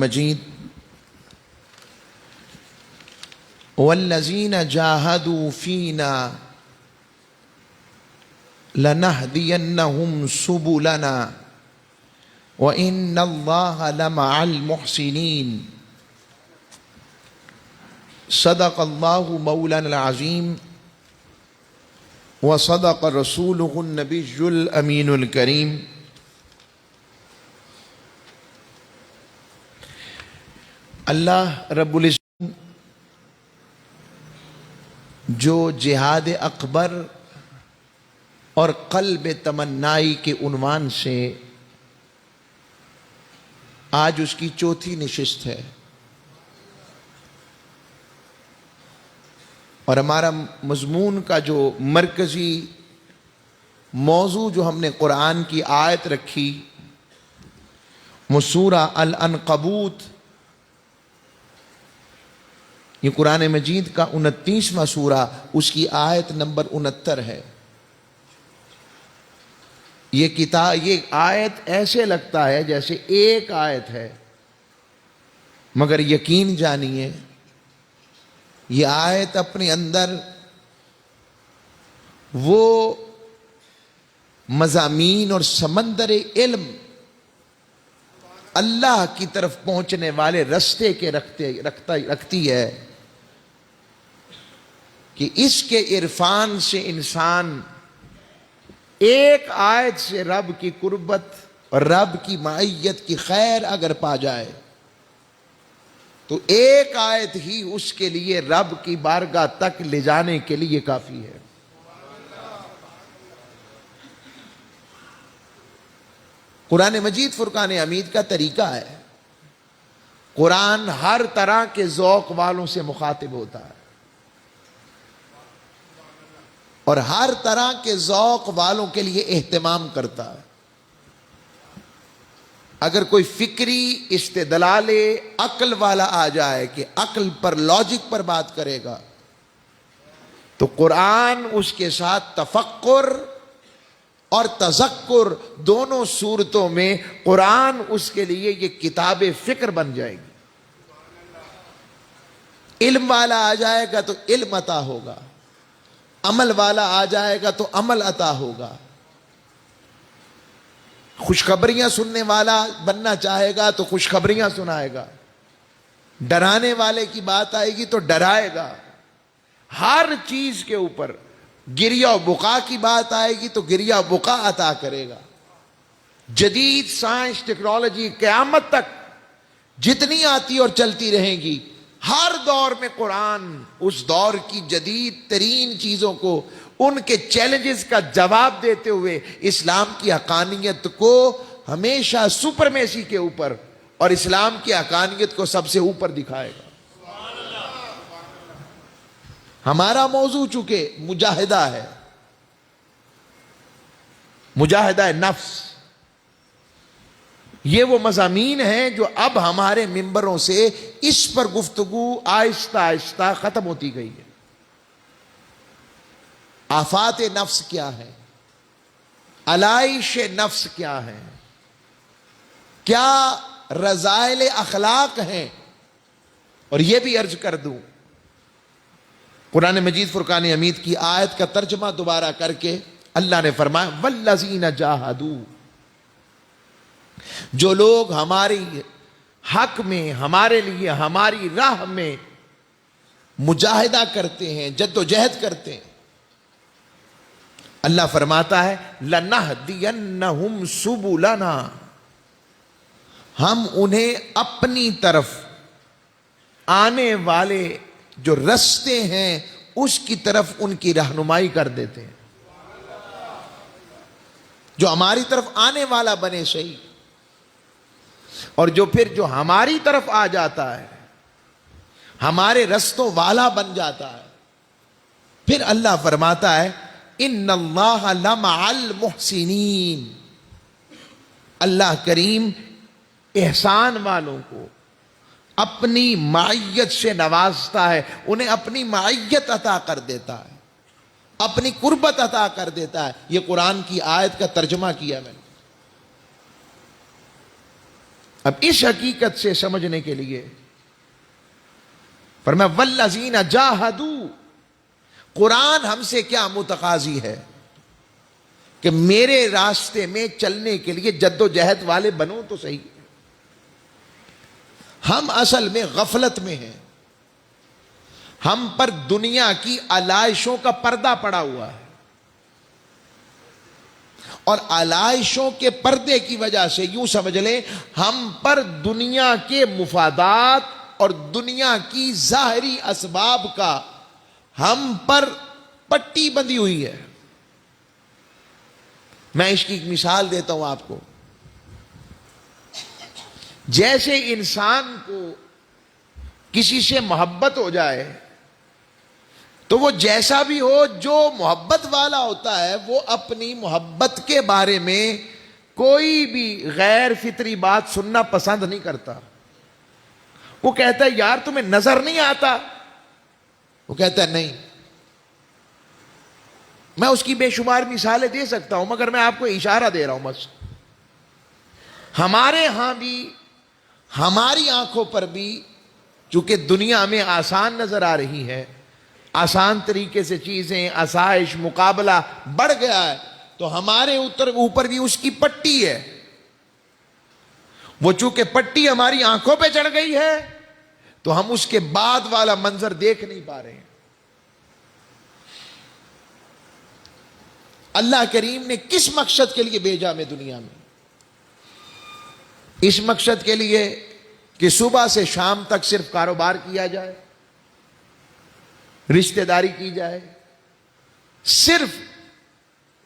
مجید والذین جاہدوا فینا لنہدینہم سبلنا وإن اللہ لمع المحسنین صدق اللہ مولانا العظیم وصدق رسولہ النبی الامین الکریم۔ اللہ رب العزت جو جہاد اکبر اور قلب تمنائی کے عنوان سے آج اس کی چوتھی نشست ہے، اور ہمارا مضمون کا جو مرکزی موضوع جو ہم نے قرآن کی آیت رکھی وہ سورہ العنکبوت، یہ قرآن مجید کا 29واں سورہ، اس کی آیت نمبر 69 ہے۔ یہ آیت ایسے لگتا ہے جیسے ایک آیت ہے، مگر یقین جانیے یہ آیت اپنے اندر وہ مضامین اور سمندر علم اللہ کی طرف پہنچنے والے رستے کے رکھتی ہے کہ اس کے عرفان سے انسان ایک آیت سے رب کی قربت اور رب کی معیت کی خیر اگر پا جائے تو ایک آیت ہی اس کے لیے رب کی بارگاہ تک لے جانے کے لیے کافی ہے۔ قرآن مجید فرقان حمید کا طریقہ ہے، قرآن ہر طرح کے ذوق والوں سے مخاطب ہوتا ہے، اور ہر طرح کے ذوق والوں کے لیے اہتمام کرتا ہے۔ اگر کوئی فکری استدلال عقل والا آ جائے کہ عقل پر لاجک پر بات کرے گا تو قرآن اس کے ساتھ تفکر اور تذکر دونوں صورتوں میں قرآن اس کے لیے یہ کتاب فکر بن جائے گی۔ علم والا آ جائے گا تو علم عطا ہوگا، عمل والا آ جائے گا تو عمل عطا ہوگا، خوشخبریاں سننے والا بننا چاہے گا تو خوشخبریاں سنائے گا، ڈرانے والے کی بات آئے گی تو ڈرائے گا، ہر چیز کے اوپر گریہ و بقا کی بات آئے گی تو گریہ و بقا عطا کرے گا۔ جدید سائنس ٹیکنالوجی قیامت تک جتنی آتی اور چلتی رہیں گی، ہر دور میں قرآن اس دور کی جدید ترین چیزوں کو، ان کے چیلنجز کا جواب دیتے ہوئے اسلام کی حقانیت کو ہمیشہ سپرمیسی کے اوپر اور اسلام کی حقانیت کو سب سے اوپر دکھائے گا۔ ہمارا موضوع چونکہ مجاہدہ ہے، مجاہدہ نفس، یہ وہ مضامین ہیں جو اب ہمارے ممبروں سے اس پر گفتگو آہستہ آہستہ ختم ہوتی گئی ہے۔ آفات نفس کیا ہے، علائش نفس کیا ہے، کیا رذائل اخلاق ہیں، اور یہ بھی عرض کر دوں قرآن مجید فرقان حمید کی آیت کا ترجمہ دوبارہ کر کے اللہ نے فرمایا والذین جاہدوا، جو لوگ ہماری حق میں، ہمارے لیے، ہماری راہ میں مجاہدہ کرتے ہیں، جد و جہد کرتے ہیں، اللہ فرماتا ہے لَنَهْدِيَنَّهُمْ سُبُلَنَا، ہم انہیں اپنی طرف آنے والے جو رستے ہیں اس کی طرف ان کی رہنمائی کر دیتے ہیں۔ جو ہماری طرف آنے والا بنے صحیح، اور جو ہماری طرف آ جاتا ہے، ہمارے رستوں والا بن جاتا ہے، پھر اللہ فرماتا ہے ان اللہ لمع المحسنین، اللہ کریم احسان والوں کو اپنی معیت سے نوازتا ہے، انہیں اپنی معیت عطا کر دیتا ہے، اپنی قربت عطا کر دیتا ہے۔ یہ قرآن کی آیت کا ترجمہ کیا میں نے۔ اب اس حقیقت سے سمجھنے کے لیے فرمایا والذین جاہدوا، قرآن ہم سے کیا متقاضی ہے کہ میرے راستے میں چلنے کے لیے جد و جہد والے بنو تو صحیح. ہم اصل میں غفلت میں ہیں، ہم پر دنیا کی علائشوں کا پردہ پڑا ہوا ہے، اور علائشوں کے پردے کی وجہ سے یوں سمجھ لیں ہم پر دنیا کے مفادات اور دنیا کی ظاہری اسباب کا ہم پر پٹی بندھی ہوئی ہے. میں اس کی ایک مثال دیتا ہوں آپ کو. جیسے انسان کو کسی سے محبت ہو جائے تو وہ جیسا بھی ہو، جو محبت والا ہوتا ہے وہ اپنی محبت کے بارے میں کوئی بھی غیر فطری بات سننا پسند نہیں کرتا. وہ کہتا ہے یار تمہیں نظر نہیں آتا، وہ کہتا ہے نہیں. میں اس کی بے شمار مثالیں دے سکتا ہوں مگر میں آپ کو اشارہ دے رہا ہوں بس. ہمارے ہاں بھی، ہماری آنکھوں پر بھی، چونکہ دنیا میں آسان نظر آ رہی ہے، آسان طریقے سے چیزیں، آسائش، مقابلہ بڑھ گیا ہے، تو ہمارے اوپر بھی اس کی پٹی ہے. وہ چونکہ پٹی ہماری آنکھوں پہ چڑھ گئی ہے تو ہم اس کے بعد والا منظر دیکھ نہیں پا رہے ہیں. اللہ کریم نے کس مقصد کے لیے بھیجا ہمیں دنیا میں؟ اس مقصد کے لیے کہ صبح سے شام تک صرف کاروبار کیا جائے، رشتہ داری کی جائے. صرف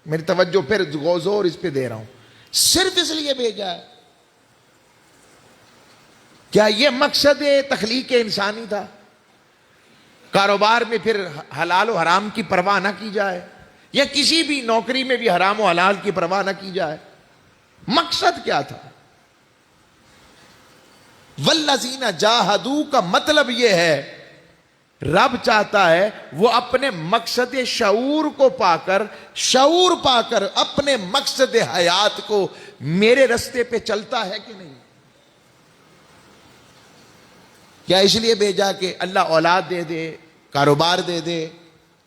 میری توجہ پھر زور اس پہ دے رہا ہوں، صرف اس لیے بھیجا ہے. کیا یہ مقصد تخلیق انسانی تھا؟ کاروبار میں پھر حلال و حرام کی پرواہ نہ کی جائے، یا کسی بھی نوکری میں بھی حرام و حلال کی پرواہ نہ کی جائے؟ مقصد کیا تھا؟ والذین جاہدوا کا مطلب یہ ہے رب چاہتا ہے وہ اپنے مقصد شعور کو پا کر اپنے مقصد حیات کو میرے رستے پہ چلتا ہے کہ نہیں. کیا اس لیے بھیجا کہ اللہ اولاد دے دے، کاروبار دے دے،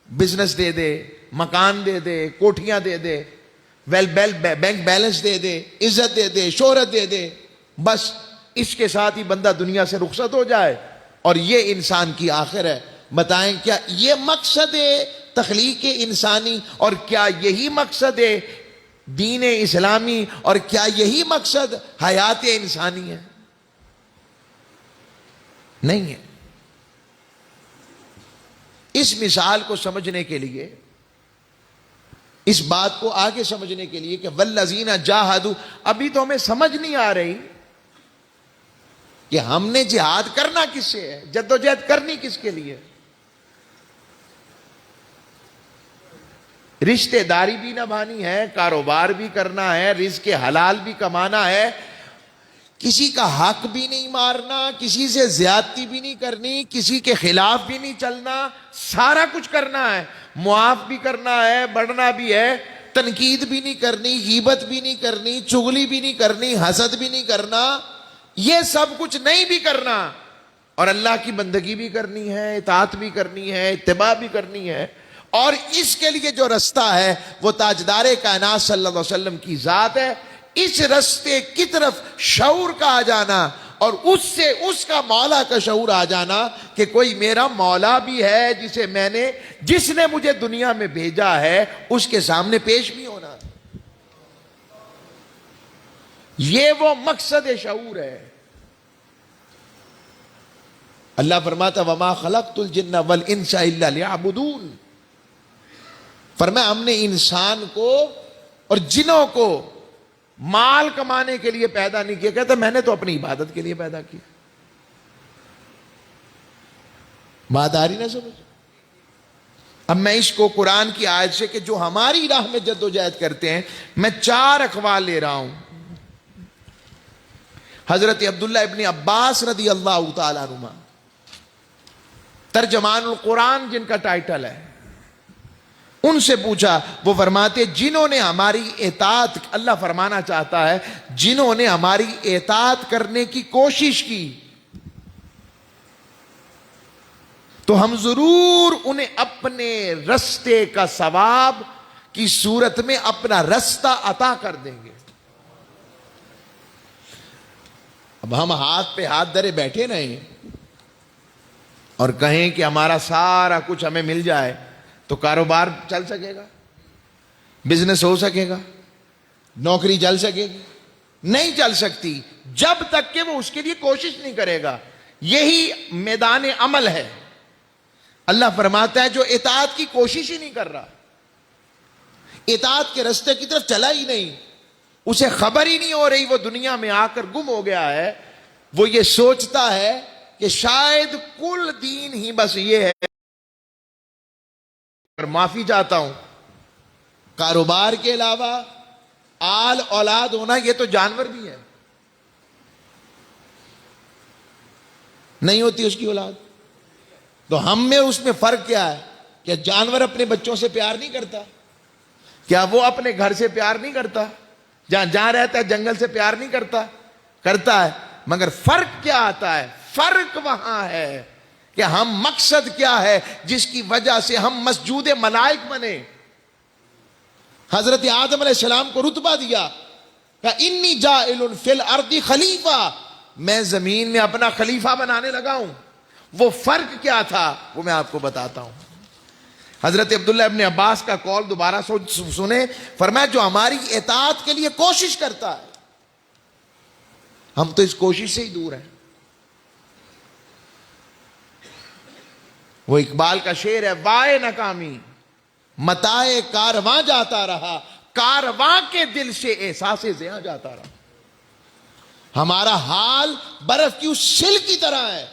بزنس دے دے، مکان دے دے، کوٹھیاں دے دے، بینک بیلنس دے دے، عزت دے دے، شہرت دے دے، بس اس کے ساتھ ہی بندہ دنیا سے رخصت ہو جائے اور یہ انسان کی آخر ہے؟ بتائیں کیا یہ مقصد ہے تخلیق انسانی، اور کیا یہی مقصد ہے دین اسلامی، اور کیا یہی مقصد حیات انسانی ہے؟ نہیں ہے. اس مثال کو سمجھنے کے لیے، اس بات کو آگے سمجھنے کے لیے کہ والذین جاہدوا، ابھی تو ہمیں سمجھ نہیں آ رہی کہ ہم نے جہاد کرنا کس سے ہے، جدوجہد کرنی کس کے لیے. رشتہ داری بھی نبھانی ہے، کاروبار بھی کرنا ہے، رزق حلال بھی کمانا ہے، کسی کا حق بھی نہیں مارنا، کسی سے زیادتی بھی نہیں کرنی، کسی کے خلاف بھی نہیں چلنا، سارا کچھ کرنا ہے. معاف بھی کرنا ہے، بڑھنا بھی ہے، تنقید بھی نہیں کرنی، غیبت بھی نہیں کرنی، چغلی بھی نہیں کرنی، حسد بھی نہیں کرنا، یہ سب کچھ نہیں بھی کرنا، اور اللہ کی بندگی بھی کرنی ہے، اطاعت بھی کرنی ہے، اتباع بھی کرنی ہے. اور اس کے لیے جو رستہ ہے وہ تاجدار کائنات صلی اللہ علیہ وسلم کی ذات ہے. اس رستے کی طرف شعور کا آ جانا، اور اس سے اس کا مولا کا شعور آ جانا کہ کوئی میرا مولا بھی ہے جس نے مجھے دنیا میں بھیجا ہے، اس کے سامنے پیش بھی ہونا. یہ وہ مقصد شعور ہے. اللہ فرماتا وما خلقت الجن والانس الا ليعبدون. فرمایا ہم نے انسان کو اور جنوں کو مال کمانے کے لیے پیدا نہیں کیا. کہتا میں نے تو اپنی عبادت کے لیے پیدا کیا. بات آ رہی نہ سمجھ؟ اب میں اس کو قرآن کی آیت سے کہ جو ہماری راہ میں جد و جہد کرتے ہیں، میں 4 اقوال لے رہا ہوں. حضرت عبداللہ ابن عباس رضی اللہ تعالیٰ عنہ، ترجمان القرآن جن کا ٹائٹل ہے، ان سے پوچھا، وہ فرماتے جنہوں نے ہماری اطاعت، اللہ فرمانا چاہتا ہے جنہوں نے ہماری اطاعت کرنے کی کوشش کی تو ہم ضرور انہیں اپنے رستے کا ثواب کی صورت میں اپنا رستہ عطا کر دیں گے۔ اب ہم ہاتھ پہ ہاتھ دھرے بیٹھے رہیں اور کہیں کہ ہمارا سارا کچھ ہمیں مل جائے تو کاروبار چل سکے گا، بزنس ہو سکے گا، نوکری چل سکے گی؟ نہیں چل سکتی جب تک کہ وہ اس کے لیے کوشش نہیں کرے گا۔ یہی میدان عمل ہے۔ اللہ فرماتا ہے جو اطاعت کی کوشش ہی نہیں کر رہا، اطاعت کے رستے کی طرف چلا ہی نہیں، اسے خبر ہی نہیں ہو رہی، وہ دنیا میں آ کر گم ہو گیا ہے، وہ یہ سوچتا ہے کہ شاید کل دین ہی بس یہ ہے، اور معافی چاہتا ہوں، کاروبار کے علاوہ آل اولاد ہونا یہ تو جانور بھی ہے، نہیں ہوتی اس کی اولاد۔ تو ہم میں اس میں فرق کیا ہے؟ کہ جانور اپنے بچوں سے پیار نہیں کرتا؟ کیا وہ اپنے گھر سے پیار نہیں کرتا؟ جہاں رہتا ہے جنگل سے پیار نہیں کرتا؟ کرتا ہے، مگر فرق کیا آتا ہے؟ فرق وہاں ہے کہ ہم مقصد کیا ہے جس کی وجہ سے ہم مسجود ملائک بنے۔ حضرت آدم علیہ السلام کو رتبہ دیا کہ انی جاعل فی الارض خلیفہ، میں زمین میں اپنا خلیفہ بنانے لگا ہوں۔ وہ فرق کیا تھا وہ میں آپ کو بتاتا ہوں۔ حضرت عبداللہ ابن عباس کا قول دوبارہ سنیں، فرمایا جو ہماری اطاعت کے لیے کوشش کرتا ہے، ہم تو اس کوشش سے ہی دور ہیں۔ وہ اقبال کا شعر ہے، وائے ناکامی متائے کارواں جاتا رہا، کارواں کے دل سے احساس زیاں جاتا رہا۔ ہمارا حال برف کی اس سل کی طرح ہے،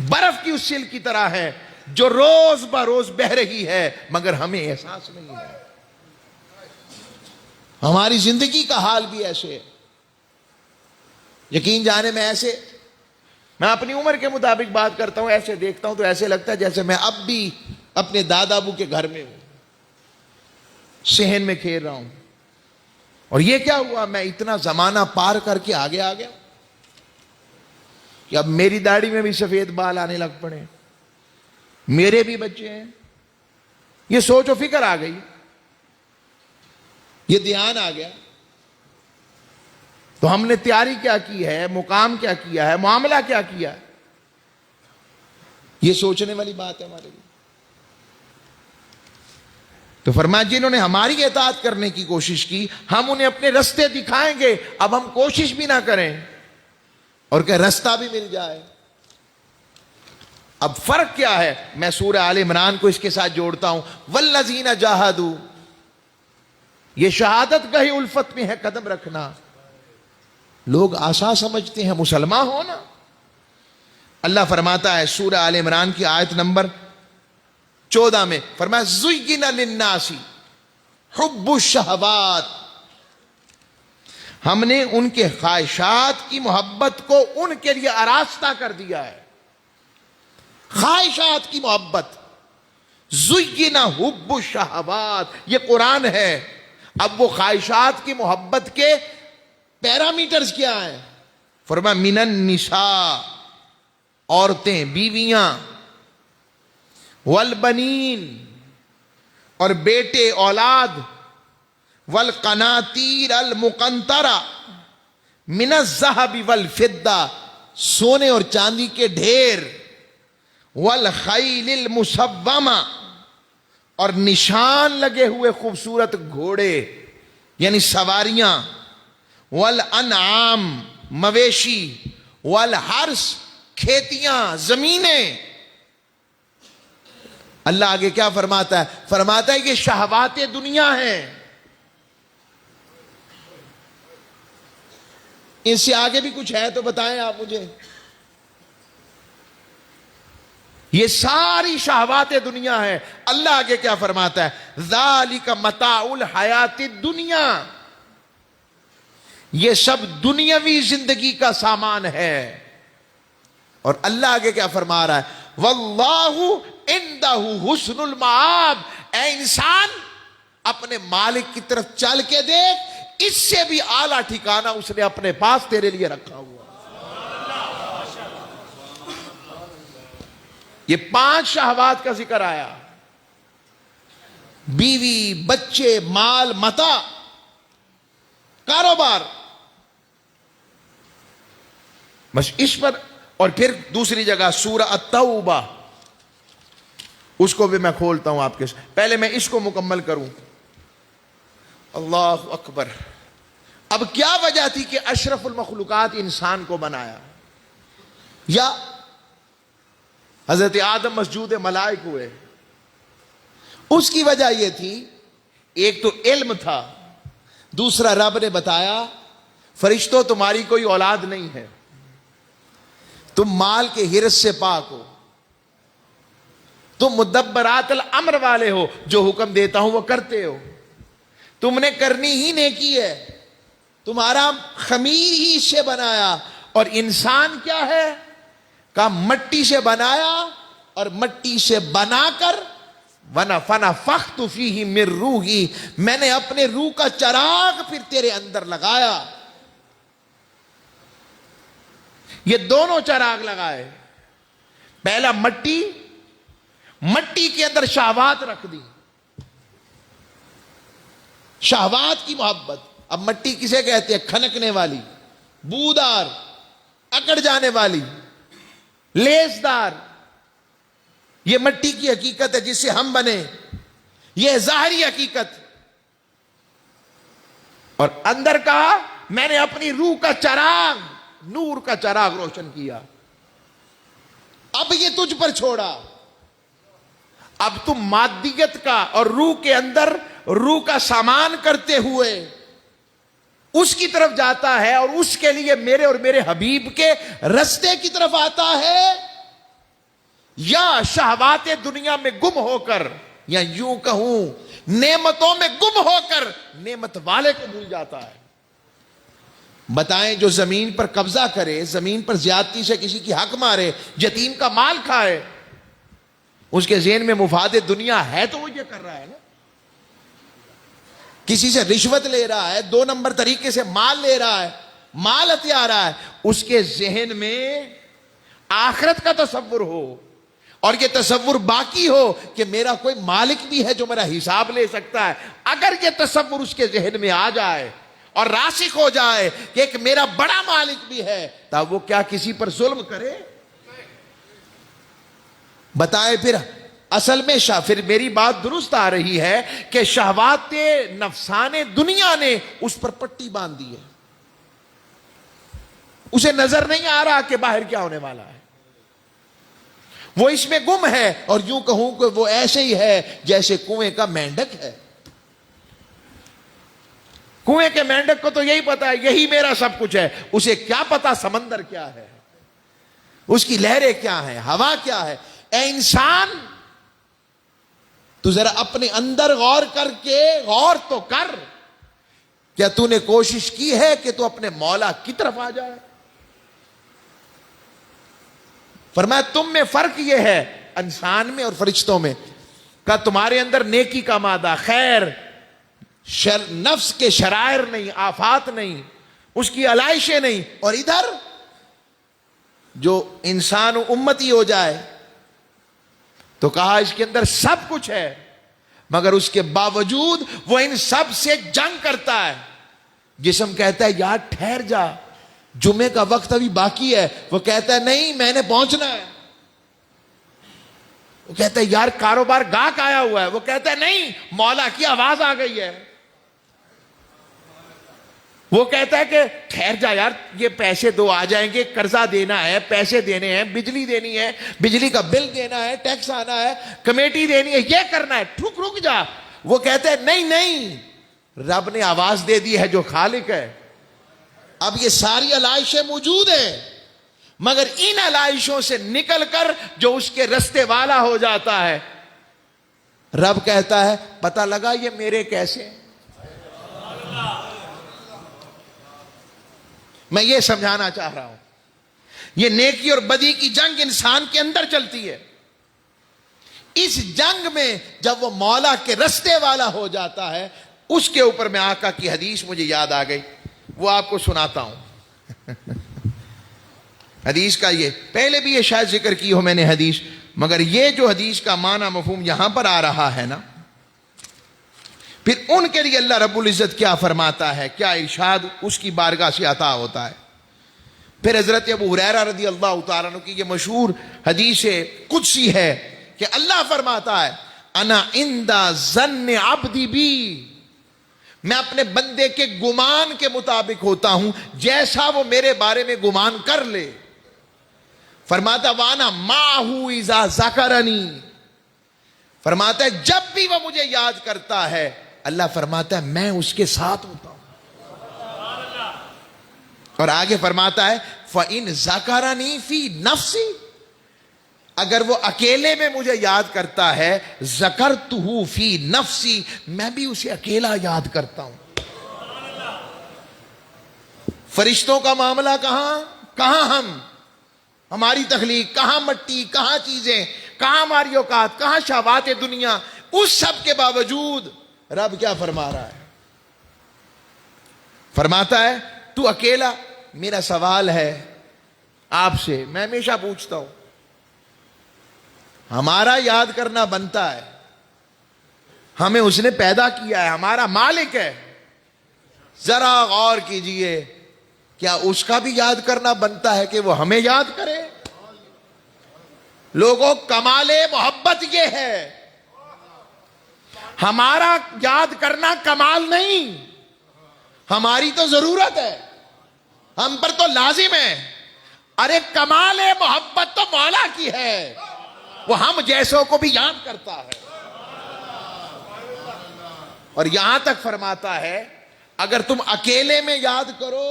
برف کی اس سل کی طرح ہے جو روز بروز بہ رہی ہے مگر ہمیں احساس نہیں ہے۔ ہماری زندگی کا حال بھی ایسے ہے۔ یقین جانے میں ایسے، میں اپنی عمر کے مطابق بات کرتا ہوں، ایسے دیکھتا ہوں تو ایسے لگتا ہے جیسے میں اب بھی اپنے دادا ابو کے گھر میں ہوں، صحن میں کھیل رہا ہوں۔ اور یہ کیا ہوا؟ میں اتنا زمانہ پار کر کے آگے آ گیا کہ اب میری داڑھی میں بھی سفید بال آنے لگ پڑے، میرے بھی بچے ہیں۔ یہ سوچ و فکر آ گئی، یہ دھیان آ گیا۔ تو ہم نے تیاری کیا کی ہے، مقام کیا کیا ہے، معاملہ کیا کیا ہے، یہ سوچنے والی بات ہے ہمارے لیے۔ تو فرمایا جنہوں نے ہماری اطاعت کرنے کی کوشش کی ہم انہیں اپنے رستے دکھائیں گے۔ اب ہم کوشش بھی نہ کریں اور کہ رستہ بھی مل جائے۔ اب فرق کیا ہے؟ میں سورہ آل عمران کو اس کے ساتھ جوڑتا ہوں، والذین جاہدوا، یہ شہادت گاہ الفت میں ہے قدم رکھنا۔ لوگ آسان سمجھتے ہیں مسلمان ہونا۔ اللہ فرماتا ہے سورہ آل عمران کی آیت نمبر 14 میں، فرمایا زُیِّنَ لِلنَّاسِ حُبُّ الشَّہَوَاتِ، ہم نے ان کے خواہشات کی محبت کو ان کے لیے آراستہ کر دیا ہے۔ خواہشات کی محبت، زُیِّنَ حُبُّ الشَّہَوَاتِ، یہ قرآن ہے۔ اب وہ خواہشات کی محبت کے پیرامیٹرز کیا ہیں؟ فرمایا من النساء، عورتیں، بیویاں، والبنین، اور بیٹے اولاد، والقناطیر المقنطرہ من الذہب والفضہ، سونے اور چاندی کے ڈھیر، والخیل المسومہ، اور نشان لگے ہوئے خوبصورت گھوڑے یعنی سواریاں، والانعام، مویشی، والحرث، کھیتیاں، زمینیں۔ اللہ آگے کیا فرماتا ہے؟ فرماتا ہے یہ شہوات دنیا ہیں۔ ان سے آگے بھی کچھ ہے تو بتائیں آپ مجھے۔ یہ ساری شہوات دنیا ہے۔ اللہ آگے کیا فرماتا ہے؟ ذالک متاع الحیات الدنیا، یہ سب دنیاوی زندگی کا سامان ہے۔ اور اللہ آگے کیا فرما رہا ہے؟ واللہ عندہ حسن المآب، اے انسان اپنے مالک کی طرف چل کے دیکھ، اس سے بھی اعلیٰ ٹھکانہ اس نے اپنے پاس تیرے لیے رکھا ہوا۔ یہ 5 شہوات کا ذکر آیا، بیوی، بچے، مال، متاع، کاروبار، بس اس پر۔ اور پھر دوسری جگہ سورہ التوبہ، اس کو بھی میں کھولتا ہوں آپ کے ساتھ، پہلے میں اس کو مکمل کروں۔ اللہ اکبر۔ اب کیا وجہ تھی کہ اشرف المخلوقات انسان کو بنایا؟ یا حضرت آدم مسجود ملائک ہوئے؟ اس کی وجہ یہ تھی، ایک تو علم تھا، دوسرا رب نے بتایا فرشتوں تمہاری کوئی اولاد نہیں ہے، تم مال کے حرص سے پاک ہو، تم مدبرات الامر والے ہو، جو حکم دیتا ہوں وہ کرتے ہو، تم نے کرنی ہی نیکی ہے، تمہارا خمیر ہی اس سے بنایا۔ اور انسان کیا ہے؟ کہ مٹی سے بنایا، اور مٹی سے بنا کر فَنَفَخْتُ فِيهِ مِن رُوحِي، میں نے اپنے روح کا چراغ پھر تیرے اندر لگایا۔ یہ دونوں چراغ لگائے، پہلا مٹی کے اندر شہوات رکھ دی، شہوات کی محبت۔ اب مٹی کسے کہتے ہیں؟ کھنکنے والی، بودار، اکڑ جانے والی، لیسدار، یہ مٹی کی حقیقت ہے جس سے ہم بنے، یہ ظاہری حقیقت۔ اور اندر کہا میں نے اپنی روح کا چراغ، نور کا چراغ روشن کیا، اب یہ تجھ پر چھوڑا۔ اب تم مادیت کا اور روح کے اندر روح کا سامان کرتے ہوئے اس کی طرف جاتا ہے، اور اس کے لیے میرے اور میرے حبیب کے رستے کی طرف آتا ہے، یا شہوات دنیا میں گم ہو کر، یا یوں کہوں نعمتوں میں گم ہو کر نعمت والے کو بھول جاتا ہے۔ بتائیں، جو زمین پر قبضہ کرے، زمین پر زیادتی سے کسی کی حق مارے، یتیم کا مال کھائے، اس کے ذہن میں مفاد دنیا ہے تو وہ یہ کر رہا ہے نا۔ کسی سے رشوت لے رہا ہے، 2 نمبر طریقے سے مال لے رہا ہے، مال ہتھیا رہا ہے، اس کے ذہن میں آخرت کا تصور ہو، اور یہ تصور باقی ہو کہ میرا کوئی مالک بھی ہے جو میرا حساب لے سکتا ہے۔ اگر یہ تصور اس کے ذہن میں آ جائے اور راسخ ہو جائے کہ ایک میرا بڑا مالک بھی ہے، تب وہ کیا کسی پر ظلم کرے؟ بتائے پھر اصل میں پھر میری بات درست آ رہی ہے کہ شہوات نفسان دنیا نے اس پر پٹی باندھ دی ہے، اسے نظر نہیں آ رہا کہ باہر کیا ہونے والا ہے، وہ اس میں گم ہے، اور یوں کہوں کہ وہ ایسے ہی ہے جیسے کنویں کا مینڈک ہے۔ کنویں کے مینڈک کو تو یہی پتا ہے یہی میرا سب کچھ ہے، اسے کیا پتا سمندر کیا ہے، اس کی لہریں کیا ہیں، ہوا کیا ہے۔ اے انسان، تو ذرا اپنے اندر غور کر کے غور تو کر، کیا تو نے کوشش کی ہے کہ تو اپنے مولا کی طرف آ جائے؟ فرمایا تم میں فرق یہ ہے انسان میں اور فرشتوں میں، کہ تمہارے اندر نیکی کا مادہ، خیر، نفس کے شرائر نہیں، آفات نہیں، اس کی علائشیں نہیں، اور ادھر جو انسان امتی ہو جائے تو کہا اس کے اندر سب کچھ ہے، مگر اس کے باوجود وہ ان سب سے جنگ کرتا ہے۔ جسم کہتا ہے یار ٹھہر جا، جمعے کا وقت ابھی باقی ہے، وہ کہتا ہے نہیں میں نے پہنچنا ہے۔ وہ کہتا ہے یار کاروبار گاہک آیا ہوا ہے، وہ کہتا ہے نہیں مولا کی آواز آ گئی ہے۔ وہ کہتا ہے کہ ٹھہر جا یار، یہ پیسے دو آ جائیں گے، قرضہ دینا ہے، پیسے دینے ہیں، بجلی دینی ہے، بجلی کا بل دینا ہے، ٹیکس آنا ہے، کمیٹی دینی ہے، یہ کرنا ہے، رک جا۔ وہ کہتا ہے نہیں نہیں، رب نے آواز دے دی ہے جو خالق ہے۔ اب یہ ساری علائشیں موجود ہیں، مگر ان علائشوں سے نکل کر جو اس کے رستے والا ہو جاتا ہے، رب کہتا ہے پتہ لگا یہ میرے کیسے ہیں۔ میں یہ سمجھانا چاہ رہا ہوں، یہ نیکی اور بدی کی جنگ انسان کے اندر چلتی ہے، اس جنگ میں جب وہ مولا کے رستے والا ہو جاتا ہے، اس کے اوپر میں آقا کی حدیث مجھے یاد آ گئی، وہ آپ کو سناتا ہوں۔ حدیث کا یہ پہلے بھی یہ شاید ذکر کی ہو میں نے حدیث، مگر یہ جو حدیث کا معنی مفہوم یہاں پر آ رہا ہے نا، پھر ان کے لیے اللہ رب العزت کیا فرماتا ہے، کیا ارشاد اس کی بارگاہ سے عطا ہوتا ہے۔ پھر حضرت ابو ہریرہ رضی اللہ تعالیٰ عنہ کی یہ مشہور حدیث قدسی ہے کہ اللہ فرماتا ہے انا عند ظن عبدی بی، میں اپنے بندے کے گمان کے مطابق ہوتا ہوں جیسا وہ میرے بارے میں گمان کر لے۔ فرماتا وانا معہو اذا ذکرنی، فرماتا ہے جب بھی وہ مجھے یاد کرتا ہے، اللہ فرماتا ہے میں اس کے ساتھ ہوتا ہوں۔ اور آگے فرماتا ہے فَإِن ذَكَرَنِي فِي نَفْسِي، اگر وہ اکیلے میں مجھے یاد کرتا ہے، ذَكَرْتُهُ فِي نَفْسِي، میں بھی اسے اکیلا یاد کرتا ہوں۔ فرشتوں کا معاملہ کہاں ہم، ہماری تخلیق کہاں، مٹی کہاں، چیزیں کہاں، ہماری اوقات کہاں، شہوات دنیا، اس سب کے باوجود رب کیا فرما رہا ہے؟ فرماتا ہے تو اکیلا۔ میرا سوال ہے آپ سے، میں ہمیشہ پوچھتا ہوں، ہمارا یاد کرنا بنتا ہے، ہمیں اس نے پیدا کیا ہے، ہمارا مالک ہے، ذرا غور کیجئے، کیا اس کا بھی یاد کرنا بنتا ہے کہ وہ ہمیں یاد کرے؟ لوگوں، کمال محبت یہ ہے، ہمارا یاد کرنا کمال نہیں، ہماری تو ضرورت ہے، ہم پر تو لازم ہے۔ ارے کمال محبت تو مولا کی ہے، وہ ہم جیسوں کو بھی یاد کرتا ہے۔ اور یہاں تک فرماتا ہے اگر تم اکیلے میں یاد کرو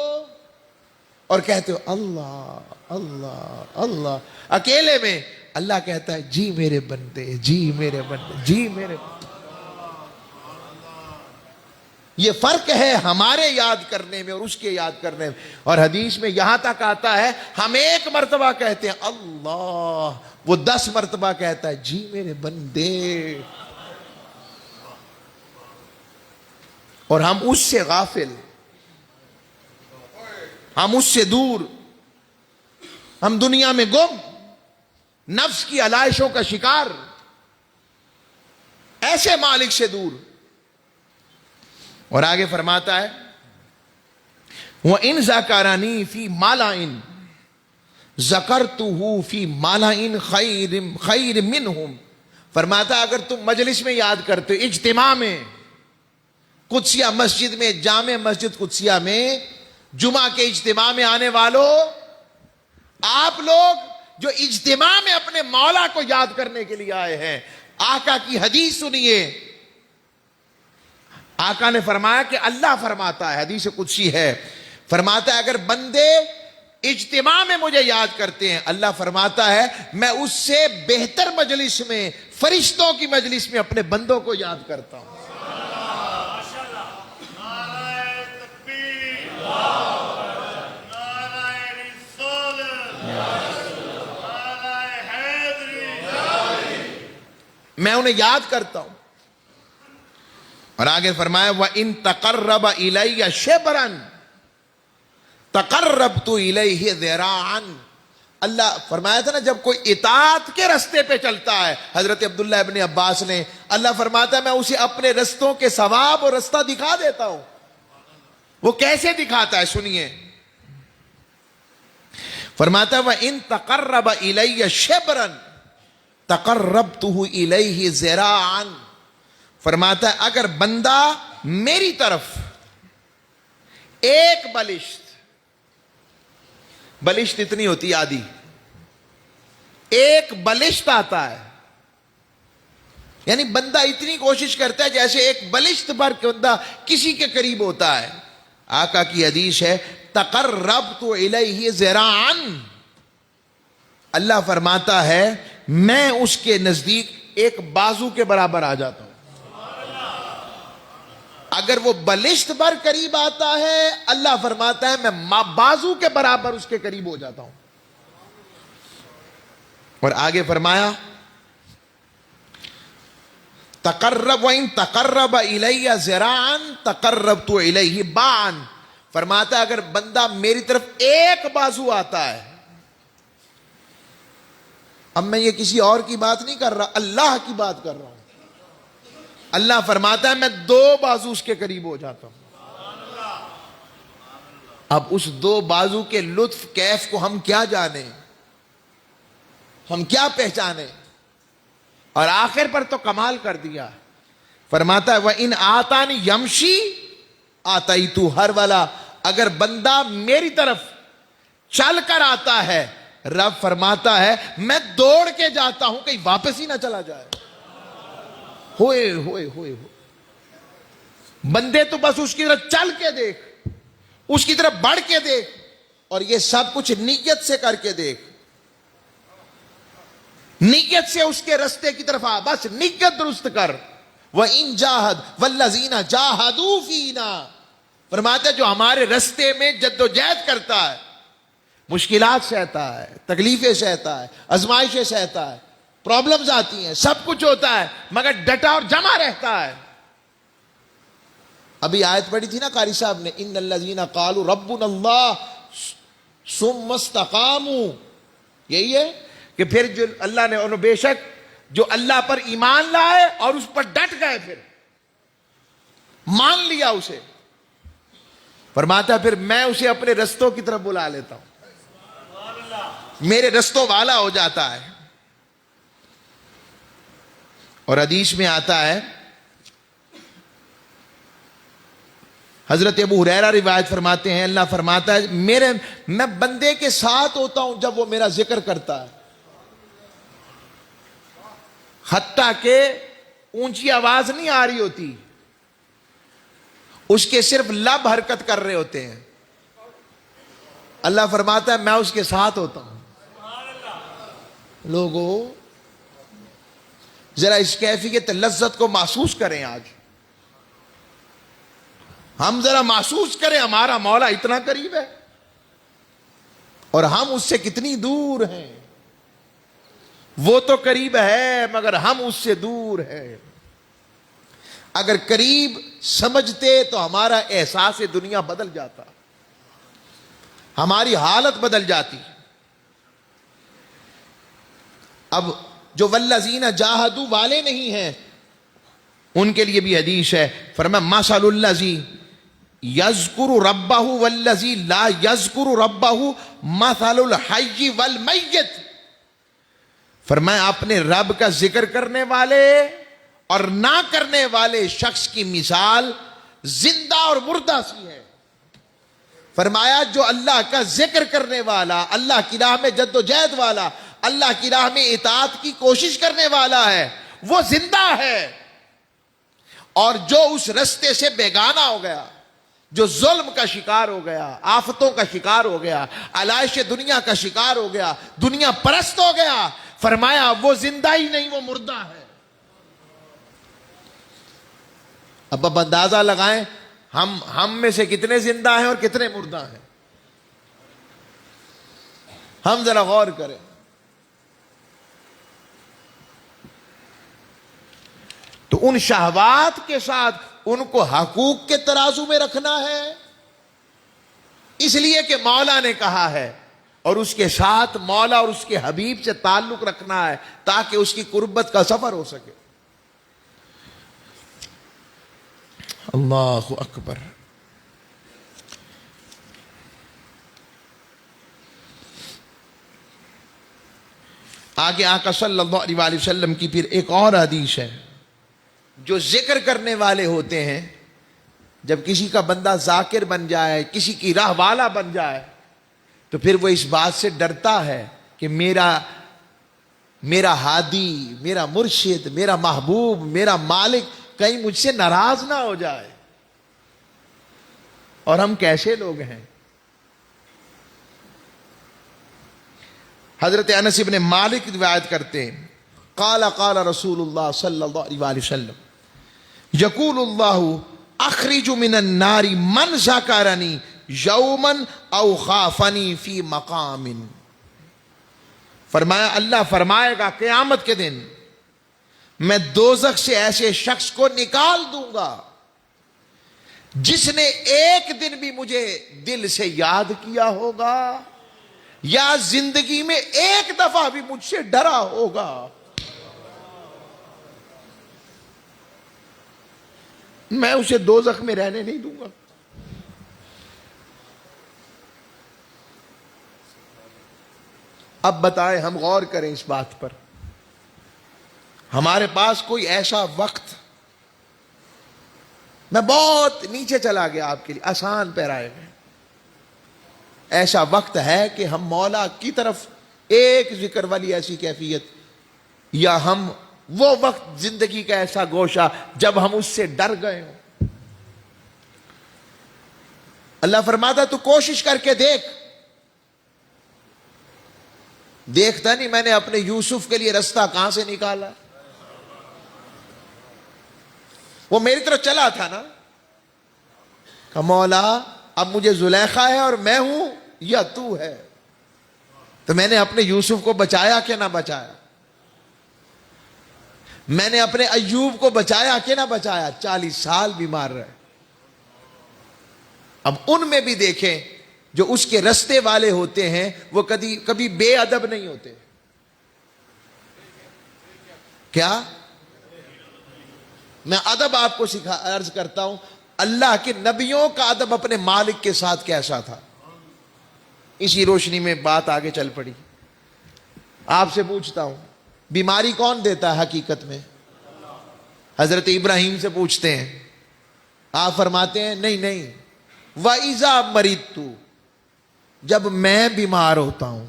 اور کہتے ہو اللہ اللہ اللہ اکیلے میں، اللہ کہتا ہے جی میرے بندے، جی میرے بندے، جی میرے بندے۔ یہ فرق ہے ہمارے یاد کرنے میں اور اس کے یاد کرنے میں۔ اور حدیث میں یہاں تک آتا ہے ہم ایک مرتبہ کہتے ہیں اللہ، وہ 10 مرتبہ کہتا ہے جی میرے بندے، اور ہم اس سے غافل، ہم اس سے دور، ہم دنیا میں گم، نفس کی علائشوں کا شکار، ایسے مالک سے دور۔ اور آگے فرماتا ہے وَإِن ذَكَرَنِي فِي مَلَئٍ ذَكَرْتُهُ فِي مَلَئٍ خَيْرٍ مِّنْهُمْ، فرماتا ہے اگر تم مجلس میں یاد کرتے ہو، اجتماع میں، قدسیہ مسجد میں، جامع مسجد قدسیہ میں، جمعہ کے اجتماع میں آنے والوں، آپ لوگ جو اجتماع میں اپنے مولا کو یاد کرنے کے لیے آئے ہیں، آقا کی حدیث سنیے۔ آقا نے فرمایا کہ اللہ فرماتا ہے، حدیث قدسی ہے، فرماتا ہے اگر بندے اجتماع میں مجھے یاد کرتے ہیں، اللہ فرماتا ہے میں اس سے بہتر مجلس میں، فرشتوں کی مجلس میں اپنے بندوں کو یاد کرتا ہوں۔ میں انہیں یاد کرتا ہوں۔ اور آگے فرمایا وَإِن تَقَرَّبَ إِلَيَّ شِبْرًا تَقَرَّبْتُ إِلَيْهِ ذِرَاعًا، اللہ فرمایا تھا نا جب کوئی اطاعت کے رستے پہ چلتا ہے، حضرت عبداللہ ابن عباس نے، اللہ فرماتا ہے میں اسے اپنے رستوں کے ثواب اور رستہ دکھا دیتا ہوں۔ وہ کیسے دکھاتا ہے سنیے، فرماتا ہے وَإِن تَقَرَّبَ إِلَيَّ شِبْرًا تَقَرَّبْتُهُ إِلَيْهِ ذِرَاعًا، فرماتا ہے اگر بندہ میری طرف ایک بلشت اتنی ہوتی آدھی، ایک بلشت آتا ہے، یعنی بندہ اتنی کوشش کرتا ہے جیسے ایک بلشت بھر کے بندہ کسی کے قریب ہوتا ہے۔ آقا کی حدیث ہے تقربت الیہ ذراعا، اللہ فرماتا ہے میں اس کے نزدیک ایک بازو کے برابر آ جاتا ہوں۔ اگر وہ بلشت بھر قریب آتا ہے، اللہ فرماتا ہے میں بازو کے برابر اس کے قریب ہو جاتا ہوں۔ اور آگے فرمایا تقرب وَإِن تقرب إِلَيَّ ذِرَاعًا تقربت إِلَيْهِ بَاعًا، فرماتا ہے اگر بندہ میری طرف ایک بازو آتا ہے، اب میں یہ کسی اور کی بات نہیں کر رہا، اللہ کی بات کر رہا ہوں، اللہ فرماتا ہے میں 2 بازو اس کے قریب ہو جاتا ہوں۔ اب اس 2 بازو کے لطف کیف کو ہم کیا جانیں، ہم کیا پہچانیں، اور آخر پر تو کمال کر دیا، فرماتا ہے وَإِنْ آتَانِ يَمْشِي آتَيْتُ ہر والا، اگر بندہ میری طرف چل کر آتا ہے، رب فرماتا ہے میں دوڑ کے جاتا ہوں کہیں واپس ہی نہ چلا جائے۔ ہوئے ہوئے ہوئے بندے تو بس اس کی طرف چل کے دیکھ، اس کی طرف بڑھ کے دیکھ، اور یہ سب کچھ نیت سے کر کے دیکھ، نیت سے اس کے رستے کی طرف آ، بس نیت درست کر۔ وَإِن جَاهَدْ وَالَّذِينَ جَاهَدُوا فِينَا، فرماتا ہے جو ہمارے رستے میں جد و جہد کرتا ہے، مشکلات سہتا ہے، تکلیفیں سہتا ہے، آزمائشیں سہتا ہے، پرابلمز آتی ہیں، سب کچھ ہوتا ہے، مگر ڈٹا اور جمع رہتا ہے۔ ابھی آیت پڑھی تھی نا قاری صاحب نے، ان الذین قالوا ربنا اللہ ثم استقاموا، یہی ہے کہ پھر جو اللہ نے انہوں بے شک جو اللہ پر ایمان لائے اور اس پر ڈٹ گئے، پھر مان لیا اسے، فرماتا ہے پھر میں اسے اپنے رستوں کی طرف بلا لیتا ہوں، میرے رستوں والا ہو جاتا ہے۔ اور حدیث میں آتا ہے، حضرت ابو ہریرہ روایت فرماتے ہیں، اللہ فرماتا ہے میں بندے کے ساتھ ہوتا ہوں جب وہ میرا ذکر کرتا ہے، حتیٰ کہ اونچی آواز نہیں آ رہی ہوتی، اس کے صرف لب حرکت کر رہے ہوتے ہیں، اللہ فرماتا ہے میں اس کے ساتھ ہوتا ہوں۔ لوگو ذرا اس کیفیت لذت کو محسوس کریں، آج ہم ذرا محسوس کریں ہمارا مولا اتنا قریب ہے اور ہم اس سے کتنی دور ہیں۔ وہ تو قریب ہے مگر ہم اس سے دور ہیں۔ اگر قریب سمجھتے تو ہمارا احساس دنیا بدل جاتا، ہماری حالت بدل جاتی۔ اب جو والذین جاہدوا والے نہیں ہیں ان کے لیے بھی حدیث ہے، فرمایا مثل الذی یذکر ربہ والذی لا یذکر ربہ مثل الحی والمیت، فرمایا اپنے رب کا ذکر کرنے والے اور نہ کرنے والے شخص کی مثال زندہ اور مردہ سی ہے۔ فرمایا جو اللہ کا ذکر کرنے والا، اللہ کی راہ میں جد و جہد والا، اللہ کی راہ میں اطاعت کی کوشش کرنے والا ہے، وہ زندہ ہے، اور جو اس رستے سے بیگانہ ہو گیا، جو ظلم کا شکار ہو گیا، آفتوں کا شکار ہو گیا، علائش دنیا کا شکار ہو گیا، دنیا پرست ہو گیا، فرمایا وہ زندہ ہی نہیں، وہ مردہ ہے۔ اب اندازہ لگائیں ہم میں سے کتنے زندہ ہیں اور کتنے مردہ ہیں، ہم ذرا غور کریں۔ تو ان شہوات کے ساتھ ان کو حقوق کے ترازو میں رکھنا ہے، اس لیے کہ مولا نے کہا ہے، اور اس کے ساتھ مولا اور اس کے حبیب سے تعلق رکھنا ہے تاکہ اس کی قربت کا سفر ہو سکے۔ اللہ اکبر۔ آگے آقا صلی اللہ علیہ وآلہ وسلم کی پھر ایک اور حدیث ہے، جو ذکر کرنے والے ہوتے ہیں، جب کسی کا بندہ ذاکر بن جائے، کسی کی راہ والا بن جائے، تو پھر وہ اس بات سے ڈرتا ہے کہ میرا ہادی، میرا مرشد، میرا محبوب، میرا مالک کہیں مجھ سے ناراض نہ ہو جائے۔ اور ہم کیسے لوگ ہیں؟ حضرت انس بن مالک روایت کرتے ہیں، قال قال رسول اللہ صلی اللہ علیہ وآلہ وسلم یقول اللہ اخرج من النار من ذکرنی یوما او خافنی فی مقام، فرمایا اللہ فرمائے گا قیامت کے دن میں دوزخ سے ایسے شخص کو نکال دوں گا جس نے ایک دن بھی مجھے دل سے یاد کیا ہوگا یا زندگی میں ایک دفعہ بھی مجھ سے ڈرا ہوگا. میں اسے دوزخ میں رہنے نہیں دوں گا. اب بتائیں، ہم غور کریں اس بات پر. ہمارے پاس کوئی ایسا وقت، میں بہت نیچے چلا گیا آپ کے لیے، آسان پیرائے میں، ایسا وقت ہے کہ ہم مولا کی طرف ایک ذکر والی ایسی کیفیت، یا ہم وہ وقت زندگی کا ایسا گوشہ جب ہم اس سے ڈر گئے ہوں. اللہ فرماتا تو کوشش کر کے دیکھ. دیکھتا نہیں میں نے اپنے یوسف کے لیے رستہ کہاں سے نکالا. وہ میری طرف چلا تھا نا، کہ مولا اب مجھے زلیخا ہے اور میں ہوں یا تو ہے. تو میں نے اپنے یوسف کو بچایا کہ نہ بچایا؟ میں نے اپنے ایوب کو بچایا کہ نہ بچایا؟ 40 سال بیمار رہے. اب ان میں بھی دیکھیں جو اس کے رستے والے ہوتے ہیں وہ کبھی بے ادب نہیں ہوتے. کیا میں ادب آپ کو عرض کرتا ہوں، اللہ کے نبیوں کا ادب اپنے مالک کے ساتھ کیسا تھا. اسی روشنی میں بات آگے چل پڑی. آپ سے پوچھتا ہوں، بیماری کون دیتا ہے حقیقت میں؟ حضرت ابراہیم سے پوچھتے ہیں. آپ فرماتے ہیں نہیں، وَإِذَا مَرِضْتُ، جب میں بیمار ہوتا ہوں.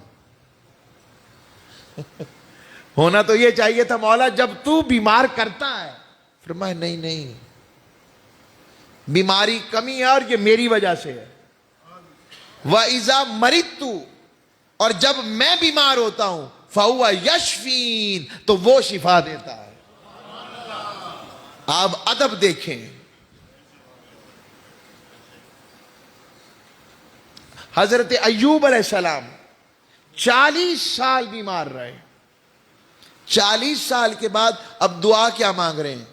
ہونا تو یہ چاہیے تھا مولا جب تو بیمار کرتا ہے. فرمایا نہیں، بیماری کمی ہے اور یہ میری وجہ سے ہے. وَإِذَا مَرِضْتُ، اور جب میں بیمار ہوتا ہوں، فَهُوَ يَشْفِينِ، تو وہ شفا دیتا ہے. آپ ادب دیکھیں. حضرت ایوب علیہ السلام 40 سال بیمار رہے. 40 سال کے بعد اب دعا کیا مانگ رہے ہیں؟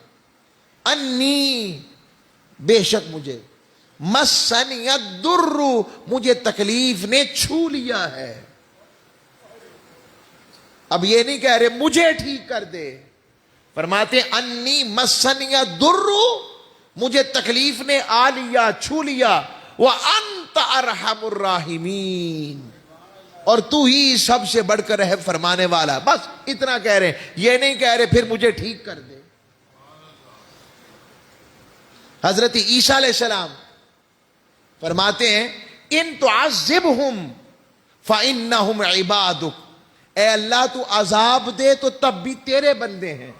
انی، بے شک مجھے، مسنی الضر، مجھے تکلیف نے چھو لیا ہے. اب یہ نہیں کہہ رہے مجھے ٹھیک کر دے، فرماتے انی مسنی الضر، مجھے تکلیف نے آ لیا، چھو لیا. وَأَنْتَ أَرْحَمُ الرَّاحِمِينَ، اور تو ہی سب سے بڑھ کر رحم فرمانے والا. بس اتنا کہہ رہے ہیں، یہ نہیں کہہ رہے پھر مجھے ٹھیک کر دے. حضرت عیسیٰ علیہ السلام فرماتے ہیں ان تعذبہم فإنہم عبادک، اے اللہ تو عذاب دے تو تب بھی تیرے بندے ہیں.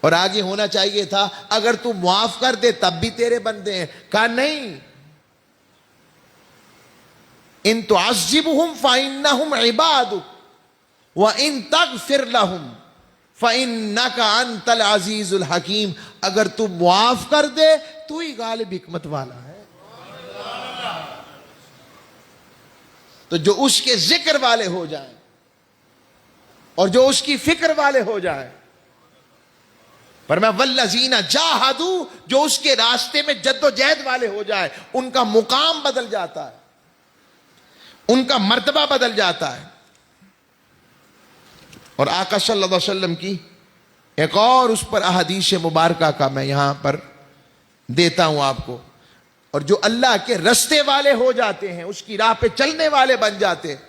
اور آگے ہونا چاہیے تھا اگر تو معاف کر دے تب بھی تیرے بندے ہیں. کہا نہیں، ان تعذبہم فإنہم عبادک وإن تغفر لہم فإنک انت العزیز الحکیم، اگر تو معاف کر دے تو ہی غالب حکمت والا ہے. تو جو اس کے ذکر والے ہو جائیں اور جو اس کی فکر والے ہو جائیں، فرمایا والذین جاہدوا، جو اس کے راستے میں جد و جہد والے ہو جائے، ان کا مقام بدل جاتا ہے، ان کا مرتبہ بدل جاتا ہے. اور آقا صلی اللہ علیہ وسلم کی ایک اور اس پر احادیث مبارکہ کا میں یہاں پر دیتا ہوں آپ کو. اور جو اللہ کے رستے والے ہو جاتے ہیں، اس کی راہ پہ چلنے والے بن جاتے ہیں.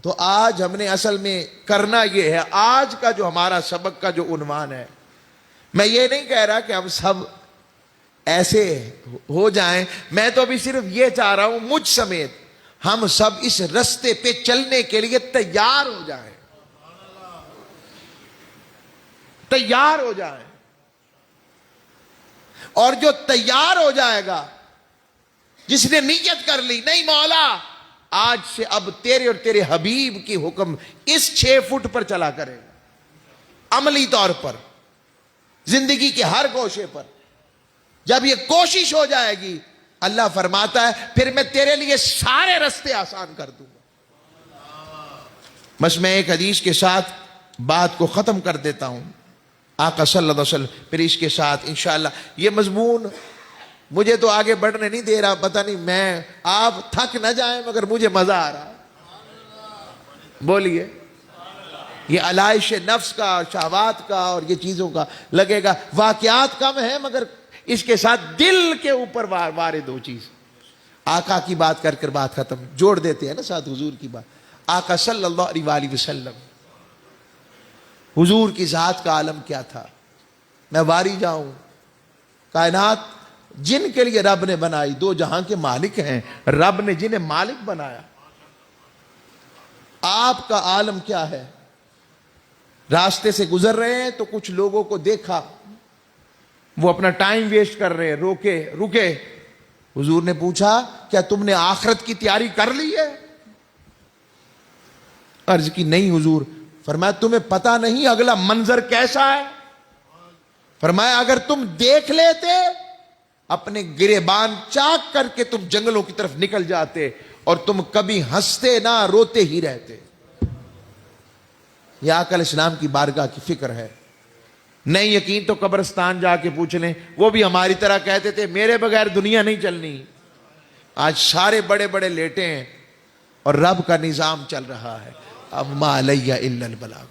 تو آج ہم نے اصل میں کرنا یہ ہے، آج کا جو ہمارا سبق کا جو عنوان ہے، میں یہ نہیں کہہ رہا کہ ہم سب ایسے ہو جائیں، میں تو ابھی صرف یہ چاہ رہا ہوں مجھ سمیت ہم سب اس رستے پہ چلنے کے لیے تیار ہو جائیں، تیار ہو جائیں. اور جو تیار ہو جائے گا، جس نے نیت کر لی نہیں مولا آج سے اب تیرے اور تیرے حبیب کی حکم اس 6 فٹ پر چلا کرے گا، عملی طور پر زندگی کے ہر گوشے پر، جب یہ کوشش ہو جائے گی، اللہ فرماتا ہے پھر میں تیرے لیے سارے رستے آسان کر دوں گا. بس میں ایک حدیث کے ساتھ بات کو ختم کر دیتا ہوں. آقا صلی اللہ علیہ وسلم. پھر اس کے ساتھ انشاءاللہ یہ مضمون مجھے تو آگے بڑھنے نہیں دے رہا، پتہ نہیں میں آپ تھک نہ جائیں مگر مجھے مزہ آ رہا. بولیے. یہ علائش نفس کا، شہوات کا اور یہ چیزوں کا لگے گا واقعات کم ہے، مگر اس کے ساتھ دل کے اوپر وارد ہو چیز. آقا کی بات کر کر بات ختم، جوڑ دیتے ہیں نا ساتھ حضور کی بات. آقا صلی اللہ علیہ وآلہ وسلم، حضور کی ذات کا عالم کیا تھا. میں واری جاؤں، کائنات جن کے لیے رب نے بنائی، دو جہاں کے مالک ہیں، رب نے جنہیں مالک بنایا. آپ کا عالم کیا ہے؟ راستے سے گزر رہے ہیں تو کچھ لوگوں کو دیکھا وہ اپنا ٹائم ویسٹ کر رہے ہیں، رکے. حضور نے پوچھا کیا تم نے آخرت کی تیاری کر لی ہے؟ عرض کی نہیں حضور. فرمایا تمہیں پتا نہیں اگلا منظر کیسا ہے؟ فرمایا اگر تم دیکھ لیتے اپنے گریبان چاک کر کے تم جنگلوں کی طرف نکل جاتے اور تم کبھی ہنستے نہ، روتے ہی رہتے. یہ آقا علیہ السلام کی بارگاہ کی فکر ہے. نہیں یقین تو قبرستان جا کے پوچھ لیں، وہ بھی ہماری طرح کہتے تھے میرے بغیر دنیا نہیں چلنی. آج سارے بڑے بڑے لیٹے ہیں اور رب کا نظام چل رہا ہے. اب ما علیہ الا البلاغ.